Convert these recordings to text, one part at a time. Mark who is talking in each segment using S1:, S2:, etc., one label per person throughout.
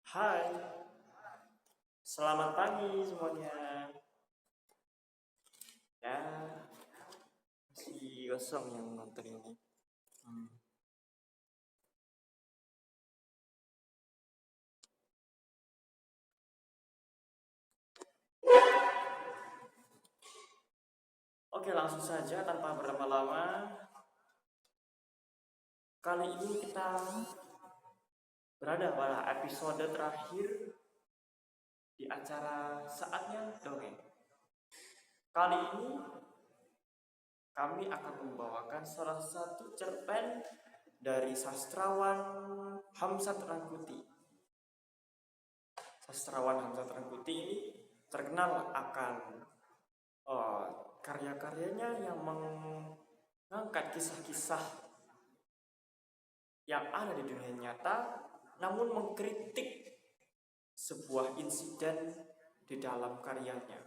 S1: Hai, selamat pagi semuanya. Ya, masih kosong yang nonton ini. Hmm. Oke, langsung saja tanpa berlama-lama. Kali ini kita berada pada episode terakhir di acara Saatnya Dongeng. Kali ini kami akan membawakan salah satu cerpen dari sastrawan Hamzat Rangkuti. Sastrawan Hamzat Rangkuti ini terkenal akan uh, karya-karyanya yang mengangkat kisah-kisah yang ada di dunia nyata, namun mengkritik sebuah insiden di dalam karyanya.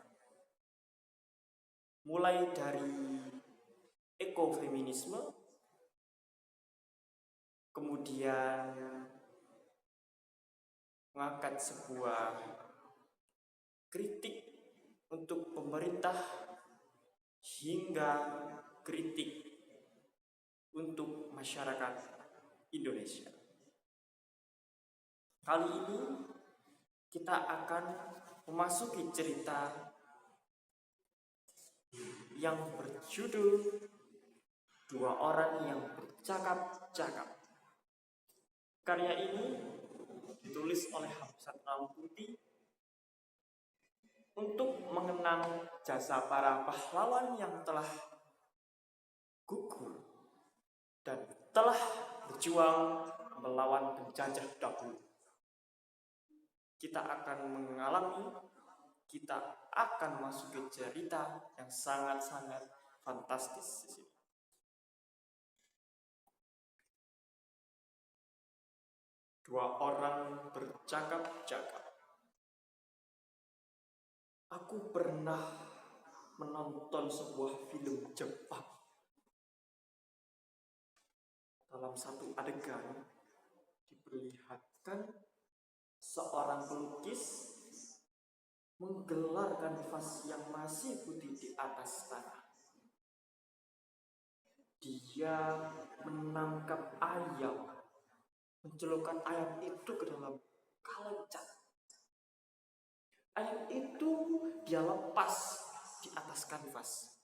S1: Mulai dari ekofeminisme, kemudian mengangkat sebuah kritik untuk pemerintah hingga kritik untuk masyarakat Indonesia. Kali ini kita akan memasuki cerita yang berjudul Dua Orang yang Bercakap-Cakap. Karya ini ditulis oleh Hamzat Rangkuti untuk mengenang jasa para pahlawan yang telah gugur dan telah berjuang melawan penjajah dahulu. Kita akan masuk ke cerita yang sangat-sangat fantastis di sini. Dua orang bercakap-cakap. Aku pernah menonton sebuah film Jepang. Dalam satu adegan diperlihatkan seorang pelukis menggelar kanvas yang masih putih di atas tanah. Dia menangkap ayam, mencelupkan ayam itu ke dalam kalencat. Ayam itu dia lepas di atas kanvas.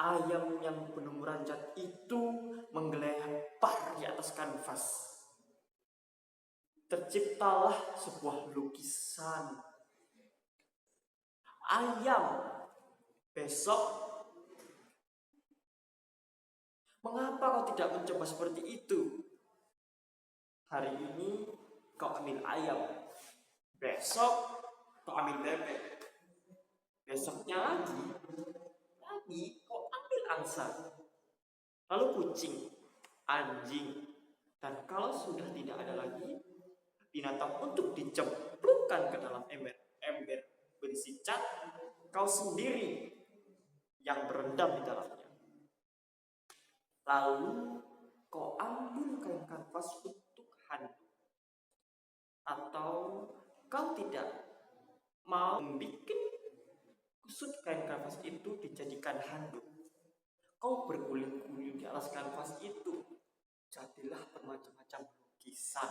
S1: Ayam yang penuh meranjat itu menggelepar di atas kanvas. Terciptalah sebuah lukisan ayam. Besok, mengapa kau tidak mencoba seperti itu? Hari ini kau ambil ayam, besok kau ambil bebek, besoknya lagi kau ambil angsa, lalu kucing, anjing, dan kalau sudah tidak ada lagi binatang untuk dicemplungkan ke dalam ember berisi cat, kau sendiri yang berendam di dalamnya. Lalu kau ambil kain kanvas untuk handuk, atau kau tidak mau membuat kusut kain kanvas itu dijadikan handuk. Kau berguling-guling di atas kanvas itu, jadilah bermacam-macam lukisan.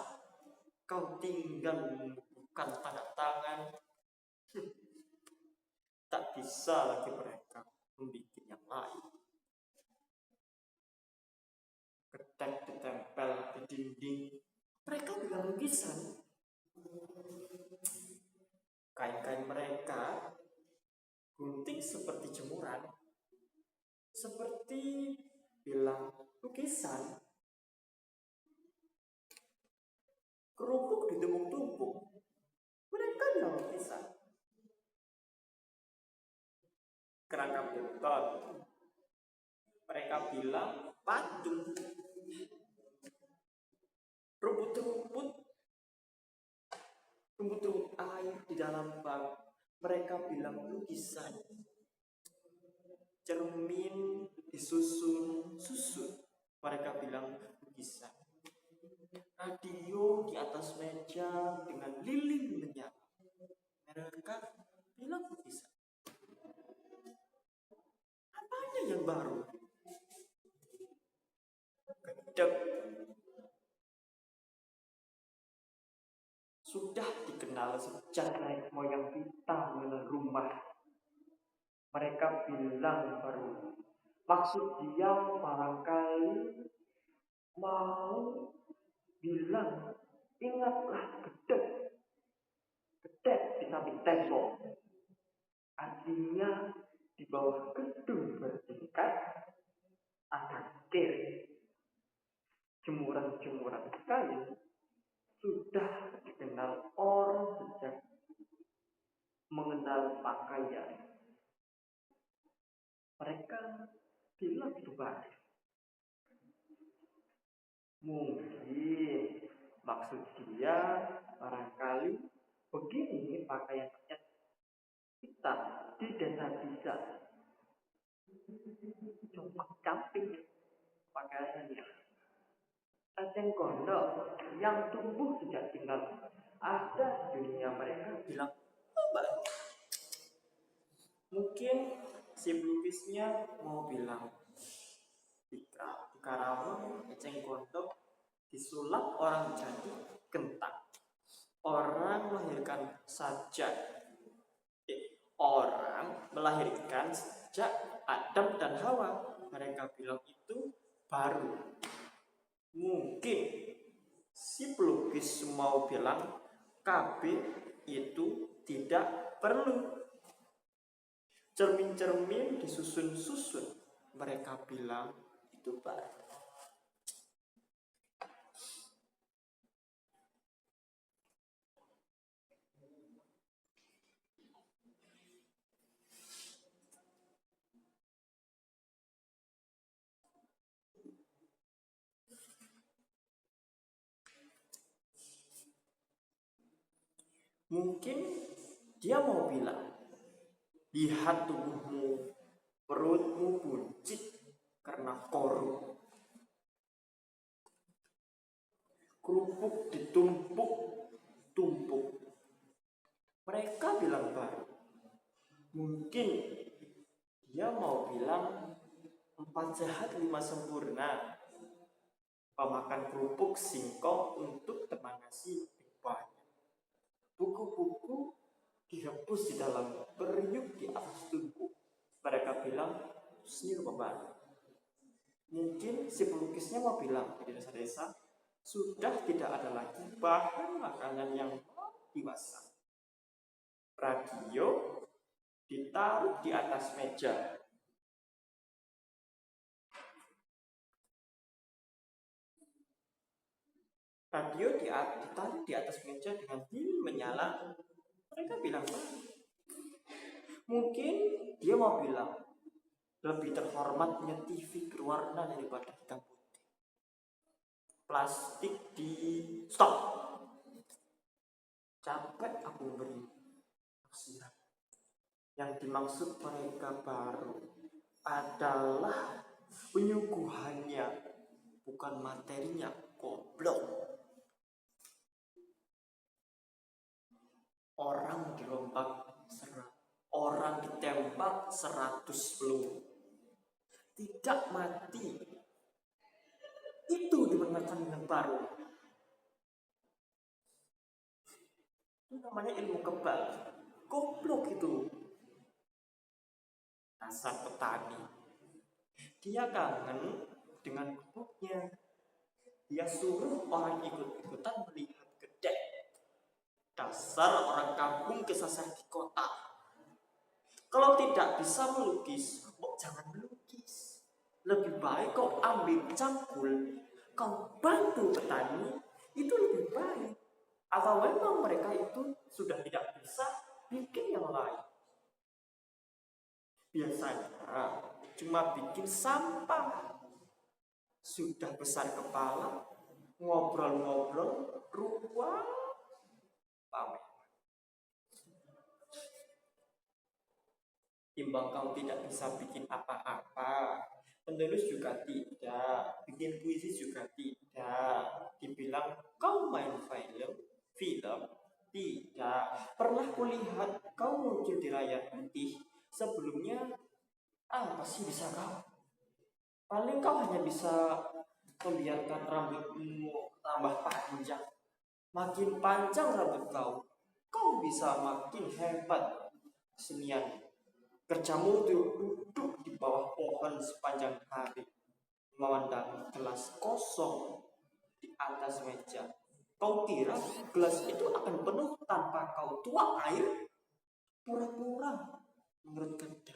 S1: Kau tinggal membubuhkan tanda tangan. Tak bisa lagi mereka membuat yang lain. Ketek ditempel di dinding, mereka bilang lukisan. Kain-kain mereka gunting seperti jemuran, seperti bilang lukisan. Kerupuk ditumpuk-tumpuk, mereka bilang lukisan. Kerangka beton, mereka bilang patung. Rumput air di dalam bak, mereka bilang lukisan. cermin disusun mereka bilang lukisan. Radio di atas meja dengan lilin menyala, mereka bilang lukisan. Apanya yang baru? Kedap sudah dikenal sejak nenek moyang kita mengenal rumah. Mereka bilang baru. Maksud dia barangkali mau bilang, ingatlah gedek di samping tembok. Artinya di bawah gedung bertingkat ada kir. Jemuran-jemuran kayu sudah dikenal orang sejak mengenal pakaian. Mereka bilang itu baik. Mungkin maksud dia barangkali begini pakaian kita di desa-desa. Coba camping pakaiannya. Eceng gondok yang tumbuh sejak tinggal ada di dunia mereka bilang, oh baik. Mungkin si pelukisnya mau bilang, di Karawang eceng gondok disulap orang jadi kentang. Orang melahirkan sejak Adam dan Hawa. Mereka bilang itu baru. Mungkin si pelukis mau bilang KB itu tidak perlu. Cermin-cermin disusun-susun. Mereka bilang itu baru. Mungkin dia mau bilang, lihat tubuhmu, perutmu buncit karena korup. Kerupuk ditumpuk-tumpuk. Mereka bilang baru. Mungkin dia mau bilang 4 sehat 5 sempurna. Pemakan kerupuk singkong untuk teman nasi lebih banyak. Buku-buku direbus di dalam periuk di atas tungku. Mereka bilang seni rumah baru. Mungkin si pelukisnya mau bilang di desa-desa sudah tidak ada lagi bahan makanan yang dimasak. Radio ditaruh di atas meja. Radio ditaruh di atas meja dengan lilin menyala. Mereka bilang, mungkin dia mau bilang lebih terhormatnya TV berwarna daripada hitam putih. Plastik di stop. Capek aku beri maksiat. Yang dimaksud mereka baru adalah penyuguhannya, bukan materinya. Goblok. Orang ditembak 100 peluru, tidak mati. Itu dibenarkan dengan baru. Itu namanya ilmu kebal. Goblok itu. Dasar petani. Dia kangen dengan kerupuknya. Dia suruh orang ikut-ikutan melihat gedek. Dasar orang kampung kesasar di kota. Kalau tidak bisa melukis, jangan melukis. Lebih baik kau ambil cangkul, kau bantu petani, itu lebih baik. Atau memang mereka itu sudah tidak bisa bikin yang lain. Biasanya cuma bikin sampah. Sudah besar kepala, ngobrol-ngobrol, ruang pamer. Timbang kau tidak bisa bikin apa-apa, penulis juga tidak, bikin puisi juga tidak, dibilang kau main film tidak. Pernah kulihat kau muncul di layar putih, sebelumnya apa sih bisa kau? Paling kau hanya bisa membiarkan rambutmu tambah panjang. Makin panjang rambut kau, kau bisa makin hebat kesenian. Kerjamu itu duduk di bawah pohon sepanjang hari, memandang gelas kosong di atas meja. Kau kira gelas itu akan penuh tanpa kau tuang air? Pura-pura menurut Anda.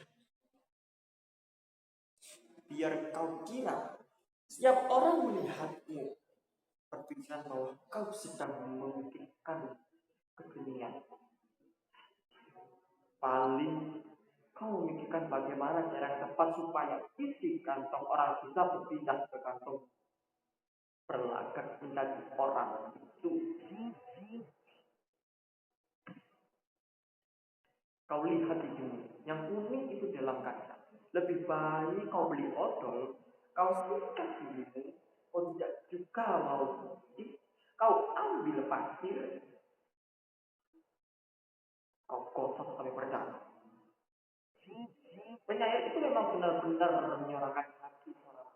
S1: Biar kau kira setiap orang melihatmu berpikiran bahwa kau sedang memikirkan kekinian. Paling kau memikirkan bagaimana cara yang tepat supaya isi kantong orang bisa berpindah ke kantong berlagak menjadi orang itu. Kau lihat hidungmu, yang kuning itu dalam kaca. Lebih baik kau beli odol, kau sikat gigimu, kau tidak juga mau putih, kau ambil pasir, kau gosok sampai berdarah. Penyair itu memang benar-benar menyuarakan hati orang.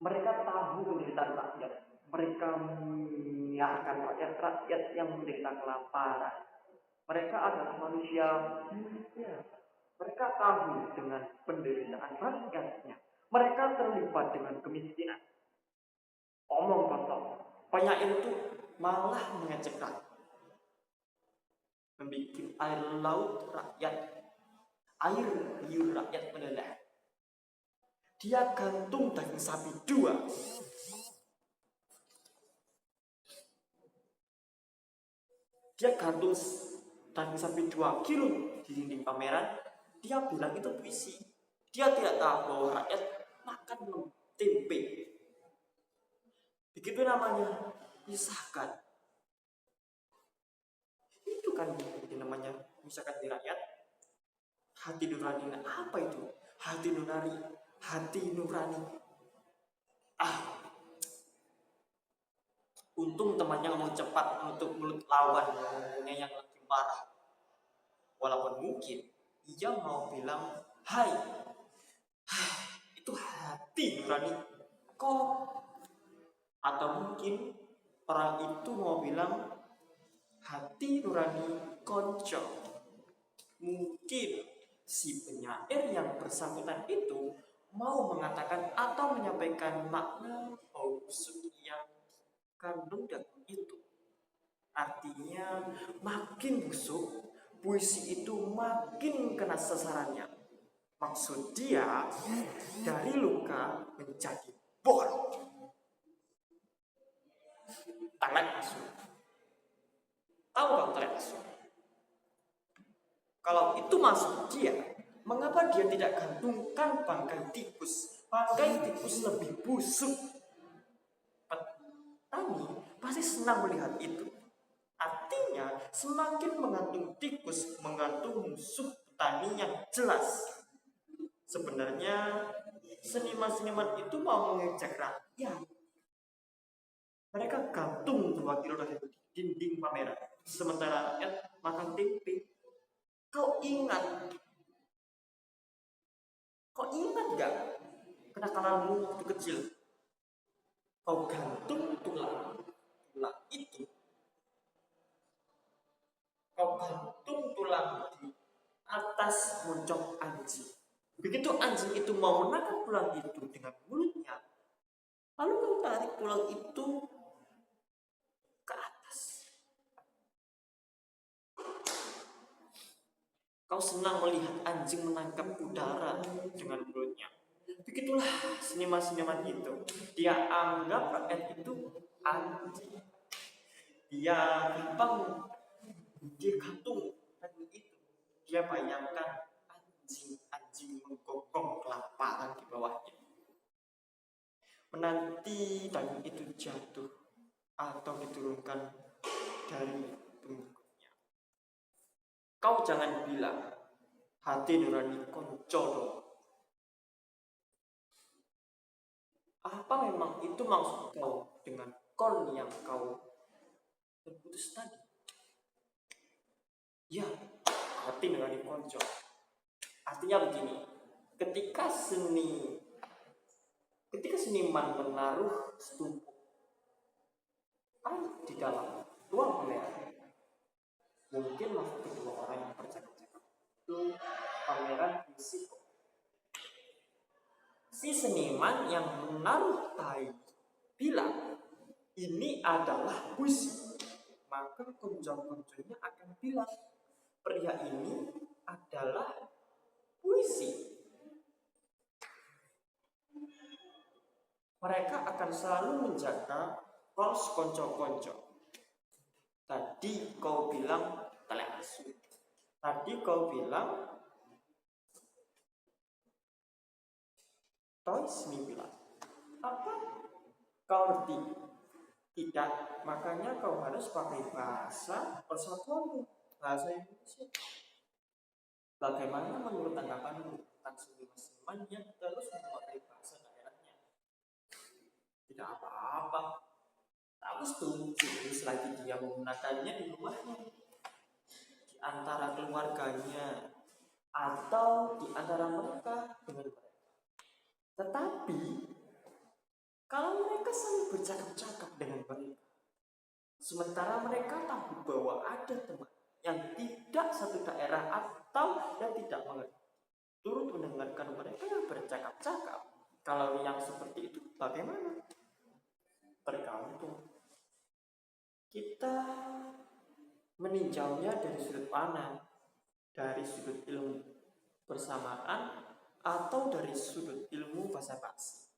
S1: Mereka tahu penderitaan rakyat. Mereka menyiarkan rakyat-rakyat yang menderita kelaparan. Mereka adalah manusia biasa. Mereka tahu dengan penderitaan rakyatnya. Mereka terlibat dengan kemiskinan. Omong kosong. Penyair itu malah mengecek rakyat. Membuat air laut rakyat, air liur rakyat meleleh. Dia gantung daging sapi 2. Dia gantung daging sapi 2 kilo di dinding pameran. Dia bilang itu puisi. Dia tidak tahu bahwa rakyat makan tempe. Begitu namanya pisahkan. Itu kan namanya pisahkan di rakyat. Hati nurani. Apa itu? Hati nurani. Hati nurani. Untung temannya ngomong cepat untuk mulut lawannya yang lagi marah. Walaupun mungkin ia mau bilang, hai, itu hati nurani kok. Atau mungkin orang itu mau bilang, hati nurani konco. Mungkin si penyair yang bersangkutan itu mau mengatakan atau menyampaikan makna busuk yang kandung dan itu. Artinya makin busuk, puisi itu makin kena sasarannya. Maksud dia dari luka menjadi bor. Tangan asuh. Tahu kau tangan asuh? Kalau itu maksud dia, mengapa dia tidak gantungkan bangkai tikus? Bangkai tikus lebih busuk. Petani pasti senang melihat itu. Artinya semakin menggantung tikus, menggantung musuh petani yang jelas. Sebenarnya seniman-seniman itu mau mengejek rakyat. Mereka gantung 2 kilo dari dinding pameran, sementara rakyat makan tempe. Kau ingat gak kenakalanmu waktu kecil? Kau gantung tulang itu, kau gantung tulang di atas moncong anjing. Begitu anjing itu mau menangkap tulang itu dengan mulutnya, lalu kau tarik tulang itu ke atas. Kau senang melihat anjing menangkap udara dengan mulutnya. Begitulah seniman-seniman itu. Dia anggap rakyat itu anjing. Dia gampang, dia gantung tadi itu. Dia bayangkan anjing menggonggong kelaparan di bawahnya. Menanti daging itu jatuh atau diturunkan dari pengikutnya. Kau jangan bilang hati nurani konco dong. Apa memang itu maksud kau dengan kon yang kau terputus tadi? Ya, hati nurani konco. Artinya begini, ketika seniman menaruh setumpuk air di dalam ruang pameran, mungkin masuk kedua orang yang bercakap-cakap itu pameran fisik. Si seniman yang menaruh tai bilang ini adalah puisi, maka konco-konconya akan bilang pria ini adalah puisi. Mereka akan selalu menjaga kos konco-konco. Tadi kau bilang teleasu. Tadi kau bilang toys bilang apa? Kau ngerti? Tidak, makanya kau harus pakai bahasa persatuan, bahasa Indonesia. Bagaimana menurut tanggapanmu tentang seniman yang terus memakai bahasa daerahnya? Tidak apa-apa. Aku setuju selagi dia menggunakannya di rumahnya, di antara keluarganya, atau di antara mereka dengan mereka. Tetapi kalau mereka saling bercakap-cakap dengan mereka, sementara mereka tahu bahwa ada teman yang tidak satu daerah atau yang tidak mengerti, turut mendengarkan mereka yang bercakap-cakap, kalau yang seperti itu bagaimana? Tergantung kita meninjaunya dari sudut pandang, dari sudut ilmu persamaan atau dari sudut ilmu bahasa basi.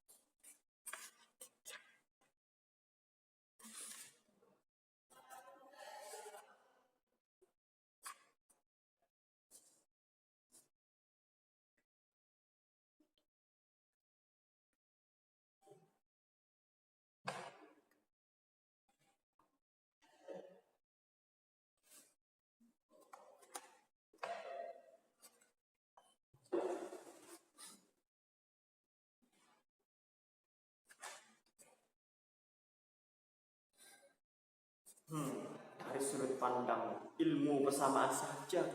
S1: Dari sudut pandang ilmu persamaan saja.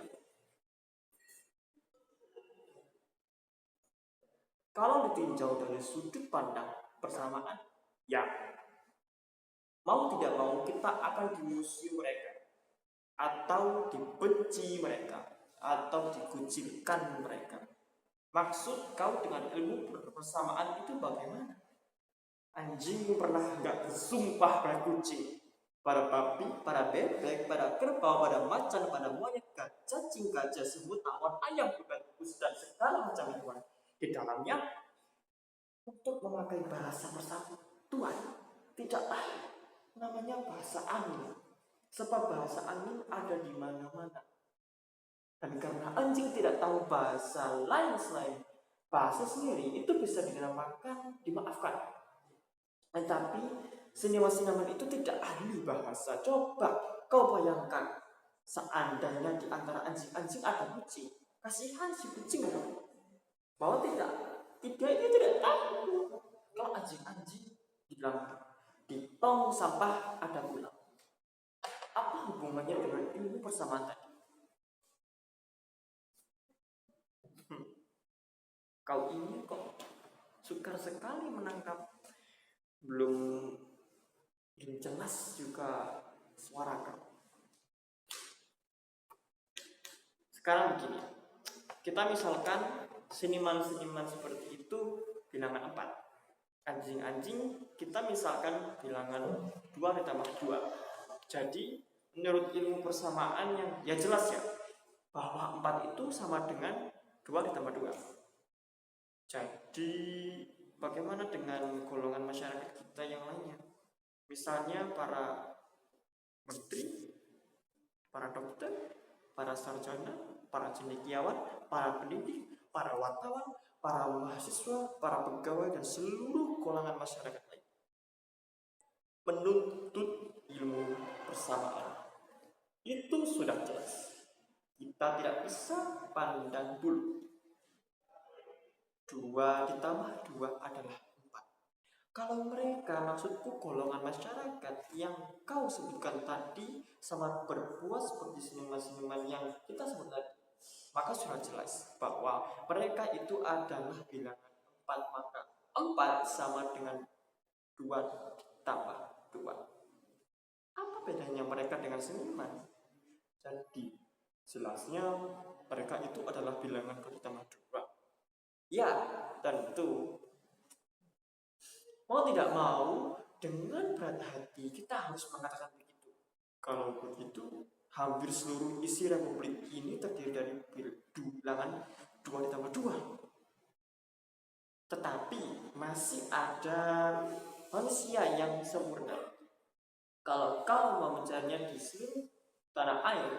S1: Kalau ditinjau dari sudut pandang persamaan, ya mau tidak mau kita akan dimusuhi mereka, atau dibenci mereka, atau dikucilkan mereka. Maksud kau dengan ilmu persamaan itu bagaimana? Anjing pernah nggak bersumpah pada kucing, pada babi, pada bebek, pada kerbau, pada macan, pada monyet, cacing, gajah, semut, tawon, ayam, bukan tikus, dan segala macam hewan di dalamnya untuk memakai bahasa persatuan. Tidaklah namanya bahasa angin, sebab bahasa angin ada di mana-mana. Dan karena anjing tidak tahu bahasa lain selain bahasa sendiri, itu bisa dinamakan dimaafkan. Tetapi seniman-seniman itu tidak ahli bahasa. Coba kau bayangkan, seandainya di antara anjing-anjing ada kucing, kasihan si kucing kan? Bahwa tidak ini tidak tahu kalau anjing-anjing bilang di tong sampah ada ular. Apa hubungannya dengan ilmu persamaan tadi? Kau ini kok sukar sekali menangkap, belum jelas juga suara kau. Sekarang begini, kita misalkan seniman-seniman seperti itu bilangan 4. Anjing-anjing kita misalkan bilangan 2 ditambah 2. Jadi menurut ilmu persamaan yang ya jelas ya, bahwa 4 itu sama dengan 2 ditambah 2. Jadi bagaimana dengan golongan masyarakat kita yang lainnya? Misalnya para menteri, para dokter, para sarjana, para cendekiawan, para pendidik, para wartawan, para mahasiswa, para pegawai, dan seluruh golongan masyarakat lain menuntut ilmu persamaan. Itu sudah jelas. Kita tidak bisa pandang bulu. 2 ditambah 2 adalah 4. Kalau mereka, maksudku golongan masyarakat yang kau sebutkan tadi, sama berbuat seperti senyuman-senyuman yang kita sebut tadi, maka sudah jelas bahwa mereka itu adalah bilangan 4, maka 4 sama dengan 2 tambah 2. Apa bedanya mereka dengan senyuman? Jadi jelasnya mereka itu adalah bilangan 2 tambah 2. Ya, tentu mau tidak mau dengan berat hati kita harus mengatakan begitu. Kalau begitu, hampir seluruh isi republik ini terdiri dari bilangan 2 ditambah 2. Tetapi masih ada manusia yang sempurna. Kalau kau mau mencarinya di seluruh tanah air,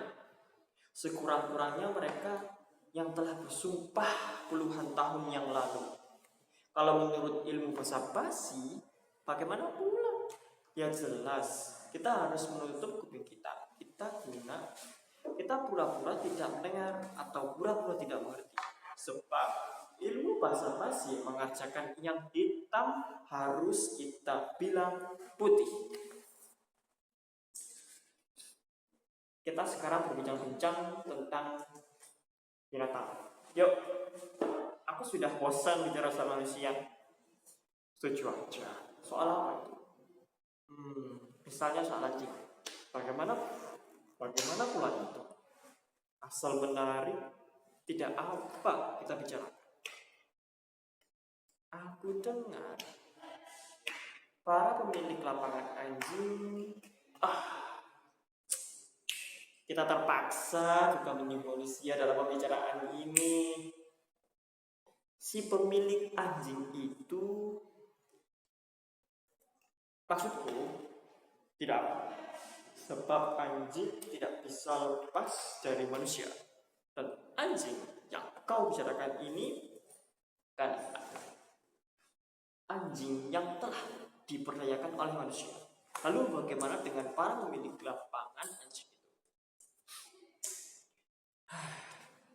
S1: sekurang-kurangnya mereka yang telah bersumpah puluhan tahun yang lalu. Kalau menurut ilmu bahasa basi, bagaimana pula? Ya jelas, kita harus menutup kuping kita. Kita pura-pura tidak mendengar atau pura-pura tidak mengerti. Sebab ilmu bahasa basi mengajarkan yang hitam harus kita bilang putih. Kita sekarang berbincang-bincang tentang binatang. Yuk, aku sudah bosan bicara soal manusia. Setuju aja. Soal apa itu? Misalnya soal anjing. Bagaimana pula itu? Asal menarik, tidak apa kita bicara. Aku dengar para pemilik lapangan anjing, kita terpaksa juga menyinggung manusia dalam pembicaraan ini. Si pemilik anjing itu, maksudku, tidak, sebab anjing tidak bisa lepas dari manusia. Dan anjing yang kau bicarakan ini kan anjing yang telah diperdayakan oleh manusia. Lalu bagaimana dengan para pemilik lapangan anjing itu?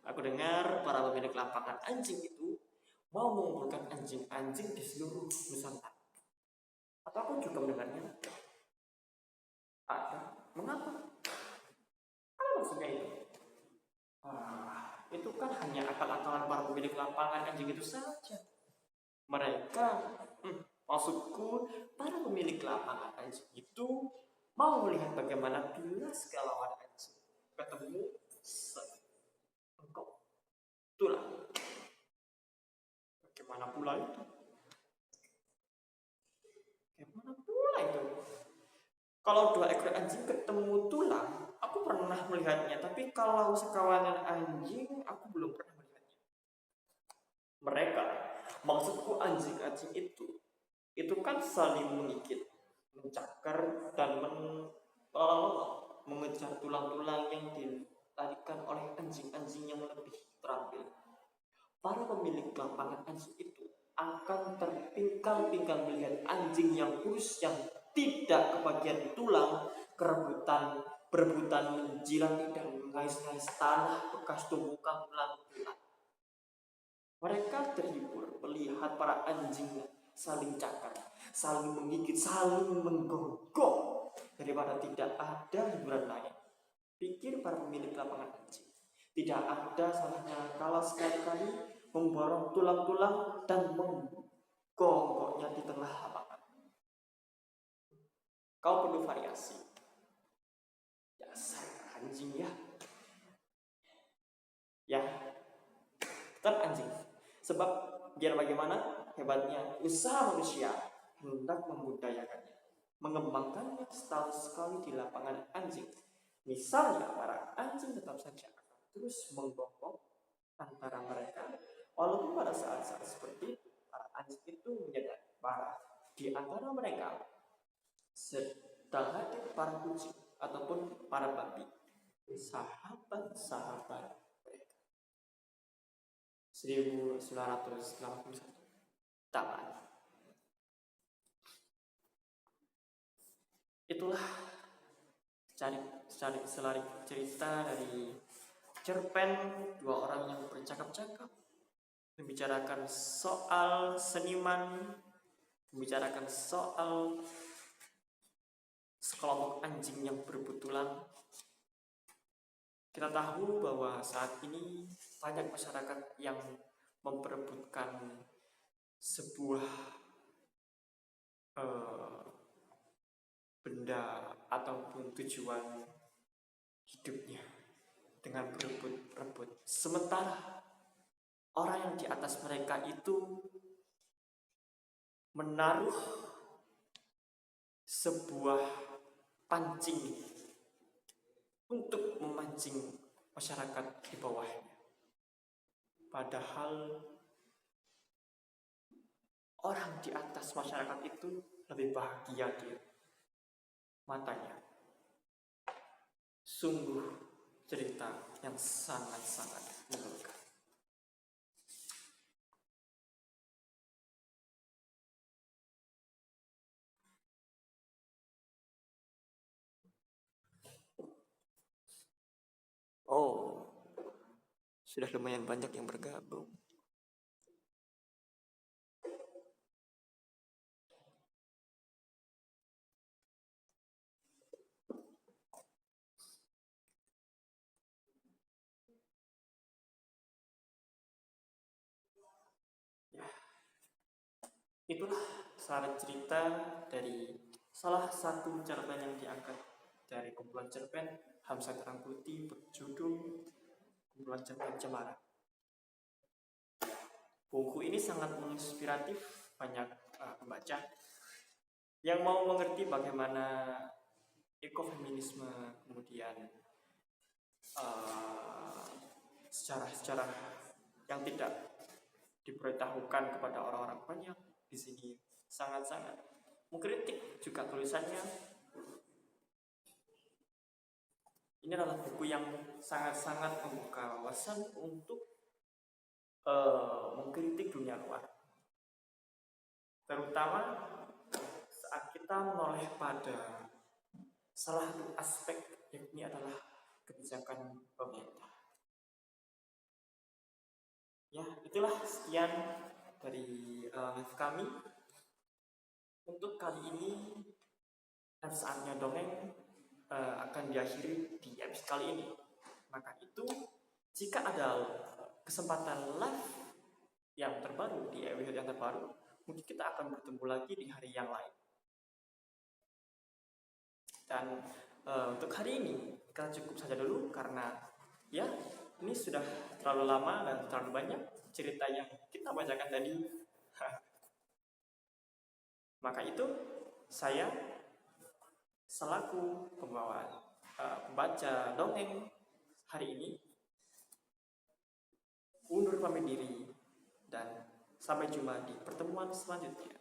S1: Aku dengar para pemilik lapangan anjing itu mau mengumpulkan anjing-anjing di seluruh Nusantara. Atau aku juga mendengarnya ada. Mengapa? Apa maksudnya itu? Itu kan hanya akal-akalan para pemilik lapangan anjing itu saja. Mereka, maksudku, para pemilik lapangan anjing itu mau melihat bagaimana bila segalauan anjing ketemu engkau. Itulah. Bagaimana pula itu? Kalau 2 ekor anjing ketemu tulang, aku pernah melihatnya. Tapi kalau sekawanan anjing, aku belum pernah melihatnya. Mereka, maksudku anjing-anjing itu kan saling mengigit, mencakar, dan mengejar tulang-tulang yang dilarikan oleh anjing-anjing yang lebih terampil. Para pemilik lapangan anjing itu akan terpingkal-pingkal melihat anjing yang kurus yang tidak kebagian tulang, berebutan menjilati dan mengais-ngais tanah bekas tumbukan tulang-tulang. Mereka terhibur melihat para anjing saling cakar, saling menggigit, saling menggonggong daripada tidak ada hiburan lain. Pikir para pemilik lapangan anjing. Tidak ada salahnya kalau sekali-kali memborong tulang-tulang dan menggonggongnya di tengah lapangan. Kau perlu variasi. Dasar anjing ya. Ya, tetap anjing. Sebab biar bagaimana hebatnya usaha manusia hendak membudayakannya, mengembangkannya setahun sekali di lapangan anjing. Misalnya para anjing tetap saja akan terus menggonggong antara mereka, walaupun pada saat-saat seperti itu para anjing itu menyadari bahwa di antara mereka sedang hadir para kucing ataupun para babi, sahabat-sahabat mereka. 1981 tamat. Itulah selari cerita dari cerpen dua orang yang bercakap-cakap, membicarakan soal seniman, membicarakan soal sekelompok anjing yang berebut tulang. Kita tahu bahwa saat ini banyak masyarakat yang memperebutkan sebuah benda ataupun tujuan hidupnya dengan berebut-rebut. Sementara orang yang di atas mereka itu menaruh sebuah pancing untuk memancing masyarakat di bawahnya. Padahal orang di atas masyarakat itu lebih bahagia di matanya. Sungguh cerita yang sangat-sangat mengeluhkan. Oh, sudah lumayan banyak yang bergabung. Ya, itulah salah cerita dari salah satu cerpen yang diangkat dari kumpulan cerpen Hamzah Rangkuti berjudul Kumpulan Cerpen Cemara. Buku ini sangat menginspiratif banyak pembaca yang mau mengerti bagaimana ekofeminisme, kemudian sejarah-sejarah yang tidak diberitahukan kepada orang-orang banyak di sini sangat-sangat mengkritik juga tulisannya. Ini adalah buku yang sangat-sangat membuka wawasan untuk mengkritik dunia luar, terutama saat kita menoleh pada salah satu aspek, yakni adalah kebijakan pemerintah. Ya, itulah sekian dari live kami. Untuk kali ini saatnya dongeng akan diakhiri di episode kali ini. Maka itu, jika ada kesempatan live yang terbaru di episode yang terbaru, mungkin kita akan bertemu lagi di hari yang lain. Dan untuk hari ini kita cukup saja dulu karena ya ini sudah terlalu lama dan terlalu banyak cerita yang kita bacakan tadi. Maka itu saya selaku pembaca dongeng hari ini undur pamit diri dan sampai jumpa di pertemuan selanjutnya.